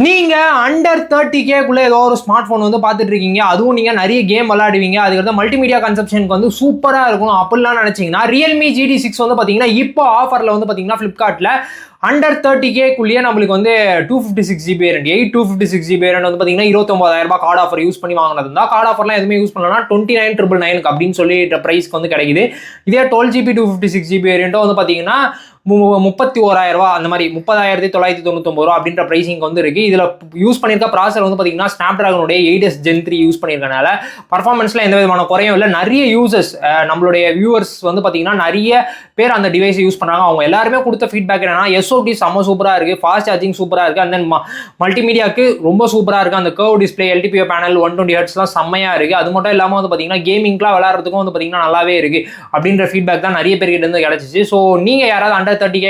நீங்க under 30K ஏதோ ஒரு ஸ்மார்ட் போன் வந்து பார்த்துட்டு இருக்கீங்க. அதுவும் நீங்க நிறைய கேம் விளையாடுவீங்க. அதுக்கு மல்டிமீடியா கன்சப்ஷனுக்கு வந்து சூப்பரா இருக்கும் அப்படிலாம் நினைச்சீங்கன்னா Realme GT6 வந்து பாத்தீங்கன்னா இப்போ ஆஃபர்ல வந்து பாத்தீங்கன்னா Flipkartல அண்டர் 30K நம்மளுக்கு வந்து 256GB வேரியன்ட் 256GB வேரியன்ட் வந்து பாத்தீங்கன்னா 29,000 கார்டு ஆஃபர் யூஸ் பண்ணி வாங்கினது தான். கார்டு ஆஃபர்லாம் எதுவுமே யூஸ் பண்ணலன்னா 29,999 அப்படின்னு சொல்லி பிரைஸ்க்கு வந்து கிடைக்குது. இதே 12GB 256GB வேரியன்ட்டும் வந்து பாத்தீங்கன்னா 31,000 அந்த மாதிரி 30,999 அப்படின்ற பிரைசிங் வந்து இருக்கு. இதுல யூஸ் பண்ணிருக்க ப்ராசர் வந்து பாத்தீங்கன்னா ஸ்னாப்டிராகனுடைய 8S Gen 3 யூஸ் பண்ணிருக்கனால பர்ஃபார்மன்ஸ்ல எந்த விதமான குறையும் இல்லை. நிறைய யூசர்ஸ் நம்மளுடைய வியூவர்ஸ் வந்து பாத்தீங்கன்னா நிறைய பேர் அந்த டிவைஸ் யூஸ் பண்றாங்க. அவங்க எல்லாருமே கொடுத்த ஃபீட்பேக் என்னன்னா SOD செம்ம சூப்பரா இருக்கு, ஃபாஸ்ட் சார்ஜிங் சூப்பரா இருக்கு, அண்ட் தென் மல்டிமீடியாக்கு ரொம்ப சூப்பரா இருக்கு. அந்த curve display LTPO panel 120Hz எல்லாம் செம்மையா இருக்கு. அது மட்டும் இல்லாம வந்து பாத்தீங்கன்னா கேமிங்லாம் விளையாடுறதுக்கும் வந்து பாத்தீங்கன்னா நல்லாவே இருக்கு அப்படின்ற ஃபீட்பேக் தான் நிறைய பேர்கிட்ட இருந்து கிடைச்சிச்சு. ஸோ நீங்க யாராவது அண்டர் 30K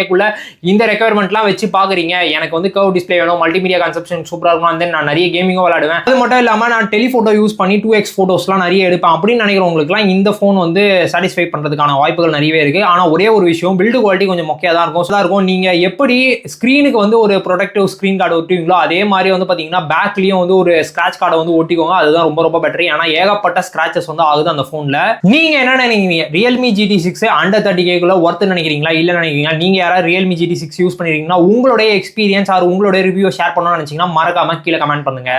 இந்த ரெக்யர்மெண்ட்லாம் வச்சு பாக்குறீங்க, எனக்கு வந்து கர்வ் டிஸ்பிளே வேணும், மல்டிமீடியா கன்சப்ஷன் சூப்பரா இருக்கும், தென் நான் நிறைய கேமிங்கும் விளையாடுவேன், அது மட்டும் இல்லாம நான் டெலிஃபோட்டோ யூஸ் பண்ணி 2x போட்டோஸ்லாம் நிறைய எடுப்பேன் அப்படின்னு நினைக்கிறவங்களுக்குலாம் இந்த ஃபோன் வந்து சாட்டிஸ்ஃபை பண்றதுக்கான வாய்ப்புகள் நிறையவே இருக்கு. ஆனா ஒரே ஒரு விஷயம், பில்டு குவாலிட்டி கொஞ்சம் மொக்கையா தான் இருக்கும். நீங்க எப்படி ஸ்கிரீனுக்கு வந்து ஒரு ப்ரொடக்டிவ் ஸ்கிரீன் கார்டு ஒட்டுவீங்களோ அதே மாதிரி வந்து பாத்தீங்கன்னா பேக்லயும் வந்து ஒரு ஸ்கிராட்ச் கார்டை வந்து ஒட்டிக்கோங்க. அதுதான் ரொம்ப ரொம்ப பெட்டர். ஏன்னா ஏகப்பட்ட ஸ்கிராச்சஸ் வந்து ஆகுது அந்த போன்ல. நீங்க என்ன நினைக்கிறீங்க? Realme GT6 under 30K worth நினைக்கிறீங்களா இல்ல நினைக்கிறீங்களா? நீங்க யாராவது Realme GT6 யூஸ் பண்ணிருக்கீங்கன்னா உங்களுடைய எக்ஸ்பீரியன்ஸ் ஆர் உங்களுடைய ரிவ்யூ ஷேர் பண்ணணும்னு நினைச்சீங்கன்னா மறக்காம கீழே கமெண்ட் பண்ணுங்க.